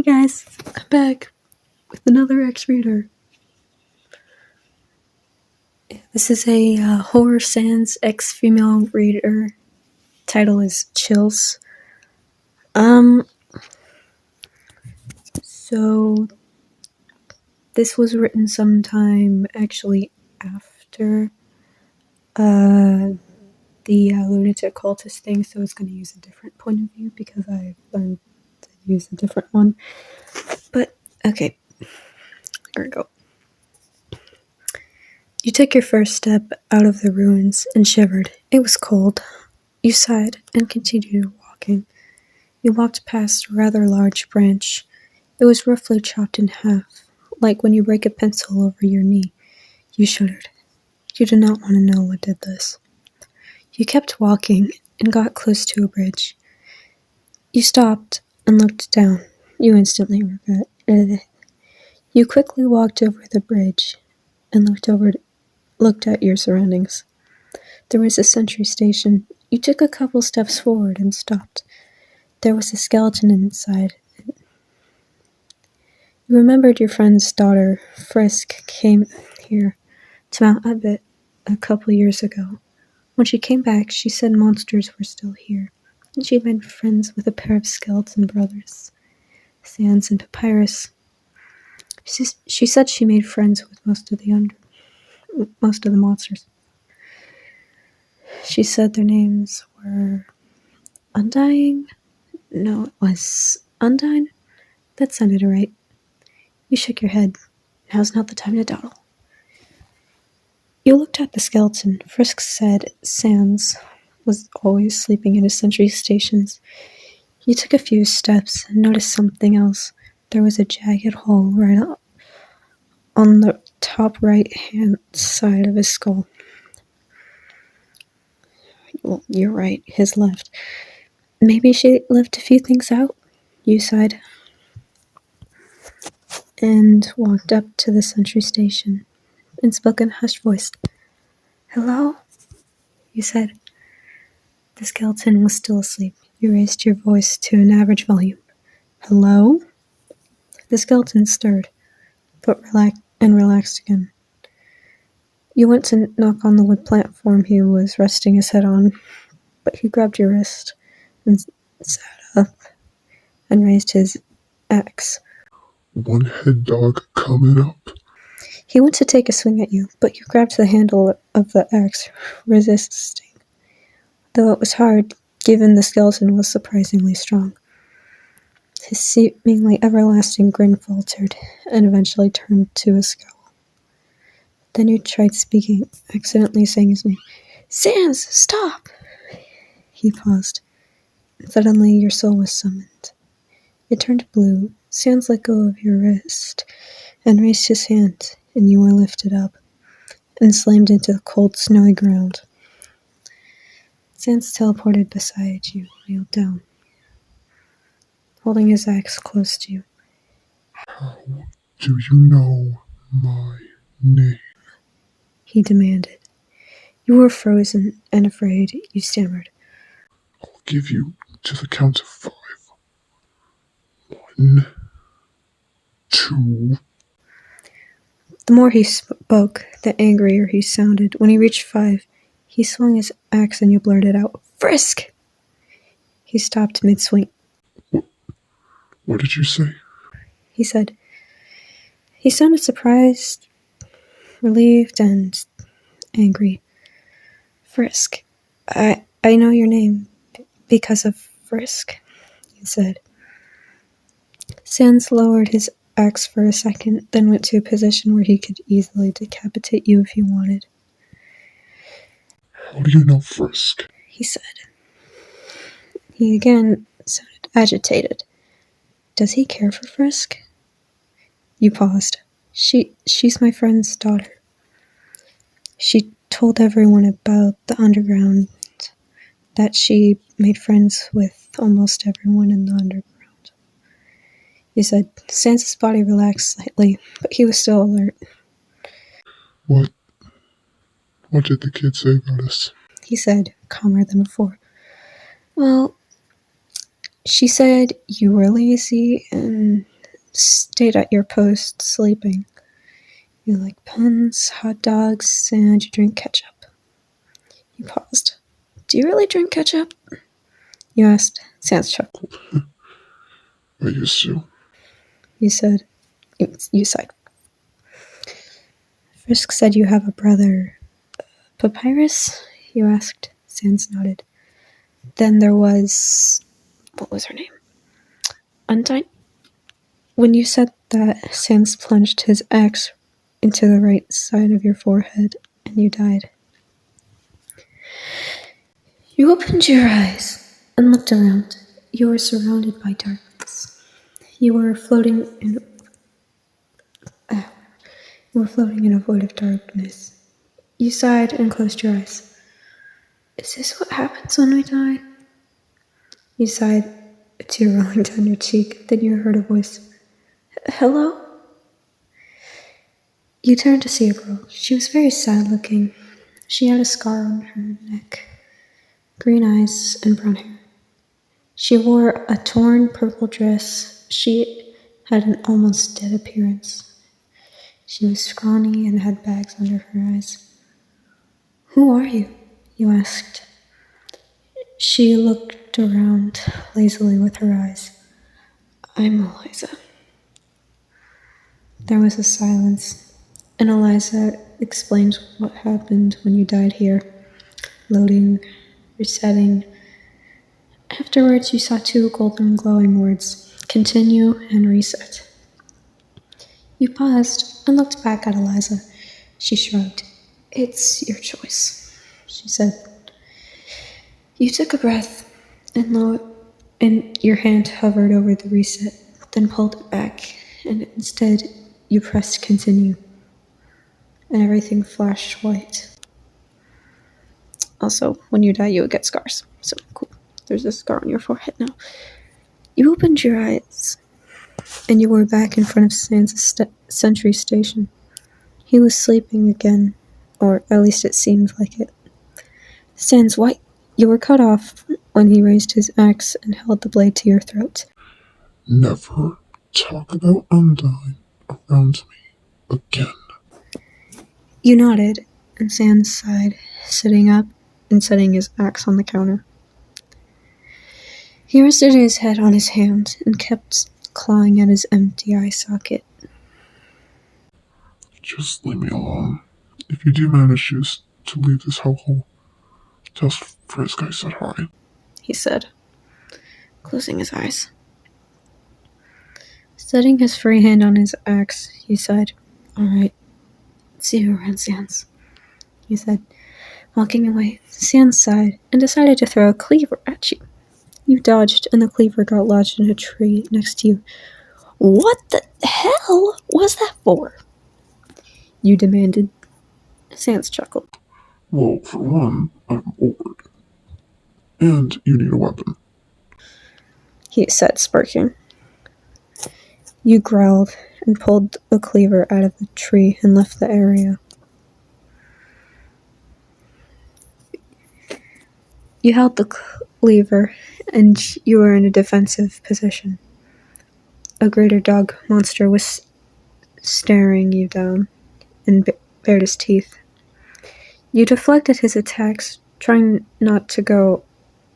guys, I'm back with another X Reader. This is a Horror Sans X female reader. Title is Chills. So this was written sometime actually after the lunatic cultist thing, so it's going to use a different point of view because I've learned to use a different one. But okay, here we go. You took your first step out of the ruins and shivered. It was cold. You sighed and continued walking. You walked past a rather large branch. It was roughly chopped in half, like when you break a pencil over your knee. You shuddered. You did not want to know what did this. You kept walking and got close to a bridge. You stopped and looked down. You instantly regretted it. You quickly walked over the bridge and looked at your surroundings. There was a sentry station. You took a couple steps forward and stopped. There was a skeleton inside. You remembered your friend's daughter, Frisk, came here to Mount Abbott a couple years ago. When she came back, she said monsters were still here, and she made friends with a pair of skeleton brothers, Sans and Papyrus. She said she made friends with most of the monsters. She said their names were Undying? No, it was Undyne? That sounded right. You shook your head. Now's not the time to dawdle. You looked at the skeleton. Frisk said Sans was always sleeping in his sentry stations. You took a few steps and noticed something else. There was a jagged hole right on the top right-hand side of his skull. Well, you're right, his left. Maybe she left a few things out, you sighed, and walked up to the sentry station and spoke in a hushed voice. Hello? You said. The skeleton was still asleep. You raised your voice to an average volume. Hello? The skeleton stirred, but relaxed again. You went to knock on the wood platform he was resting his head on, but he grabbed your wrist and sat up and raised his axe. One head dog coming up. He went to take a swing at you, but you grabbed the handle of the axe, resisting. Though it was hard, given the skeleton was surprisingly strong. His seemingly everlasting grin faltered, and eventually turned to a scowl. Then you tried speaking, accidentally saying his name. Sans, stop! He paused. Suddenly your soul was summoned. It turned blue. Sans let go of your wrist and raised his hand, and you were lifted up and slammed into the cold, snowy ground. Sans teleported beside you, kneeled down, holding his axe close to you. How do you know my name? He demanded. You were frozen and afraid. You stammered. I'll give you to the count of 5. 1, 2. The more he spoke, the angrier he sounded. When he reached 5, he swung his axe and you blurted out, Frisk! He stopped mid-swing. What did you say? He said. He sounded surprised, relieved, and angry. Frisk. I know your name because of Frisk, he said. Sans lowered his axe for a second, then went to a position where he could easily decapitate you if he wanted. How do you know Frisk? He said. He again sounded agitated. Does he care for Frisk? You paused. She's my friend's daughter. She told everyone about the underground, that she made friends with almost everyone in the underground. He said. Sans's body relaxed slightly, but he was still alert. What did the kid say about us? He said, calmer than before. Well, she said you were lazy and stayed at your post, sleeping. You like puns, hot dogs, and you drink ketchup. You paused. Do you really drink ketchup? You asked. Sans chuckled. I used to. You said. You sighed. Frisk said you have a brother. Papyrus? You asked. Sans nodded. Then there was... What was her name? Undyne? When you said that, Sans plunged his axe into the right side of your forehead, and you died. You opened your eyes and looked around. You were surrounded by darkness. You were floating in a void of darkness. You sighed and closed your eyes. Is this what happens when we die? You sighed, a tear rolling down your cheek. Then you heard a voice. Hello? You turned to see a girl. She was very sad looking. She had a scar on her neck, green eyes, and brown hair. She wore a torn purple dress. She had an almost dead appearance. She was scrawny and had bags under her eyes. Who are you? You asked. She looked around lazily with her eyes. I'm Eliza. There was a silence, and Eliza explained what happened when you died here. Loading, resetting. Afterwards, you saw two golden glowing words, continue and reset. You paused and looked back at Eliza. She shrugged. It's your choice, she said. You took a breath, and your hand hovered over the reset, then pulled it back, and instead you pressed continue, and everything flashed white. Also, when you die, you would get scars. So cool. There's a scar on your forehead now. You opened your eyes, and you were back in front of Sans' sentry station. He was sleeping again, or at least it seemed like it. Sans, why? You were cut off when he raised his axe and held the blade to your throat. Never talk about Undyne around me again. You nodded, and Sans sighed, sitting up and setting his axe on the counter. He rested his head on his hand and kept clawing at his empty eye socket. Just leave me alone. If you do manage to leave this hellhole, tell Frisk I said hi, he said, closing his eyes. Setting his free hand on his axe, he sighed. All right. See you around, Sans, he said. Walking away, Sans sighed and decided to throw a cleaver at you. You dodged, and the cleaver got lodged in a tree next to you. What the hell was that for? You demanded. Sans chuckled. Well, for one, I'm bored. And you need a weapon, he said, smirking. You growled and pulled the cleaver out of the tree and left the area. You held the cleaver, and you were in a defensive position. A greater dog monster was staring you down and bared his teeth. You deflected his attacks, trying not to go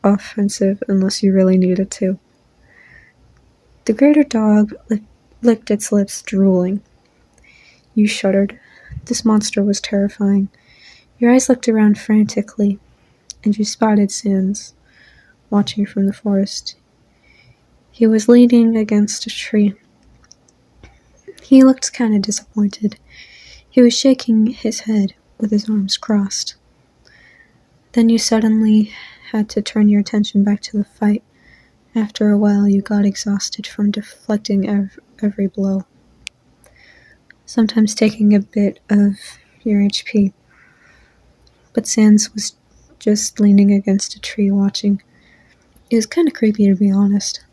offensive unless you really needed to. The greater dog licked its lips, drooling. You shuddered. This monster was terrifying. Your eyes looked around frantically, and you spotted Sans, watching from the forest. He was leaning against a tree. He looked kind of disappointed. He was shaking his head with his arms crossed. Then you suddenly had to turn your attention back to the fight. After a while, you got exhausted from deflecting every blow, sometimes taking a bit of your HP. But Sans was just leaning against a tree watching. It was kind of creepy, to be honest.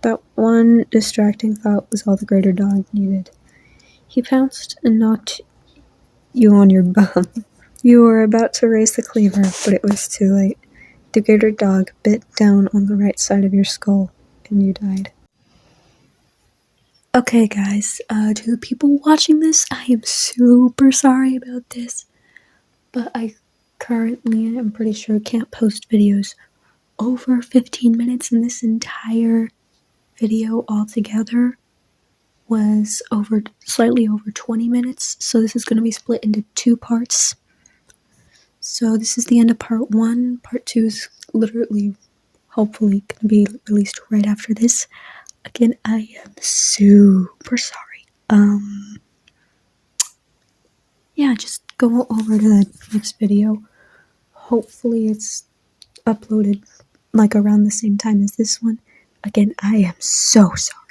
That one distracting thought was all the greater dog needed. He pounced and knocked you on your bum. You were about to raise the cleaver, but it was too late. The greater dog bit down on the right side of your skull, and you died. Okay, guys, to the people watching this, I am super sorry about this, but I currently, I'm pretty sure, can't post videos over 15 minutes, and this entire video altogether was slightly over 20 minutes, so this is going to be split into 2 parts. So this is the end of part 1. Part 2 is literally, hopefully, going to be released right after this. Again, I am super sorry. Yeah, just go over to the next video. Hopefully it's uploaded like around the same time as this one. Again, I am so sorry.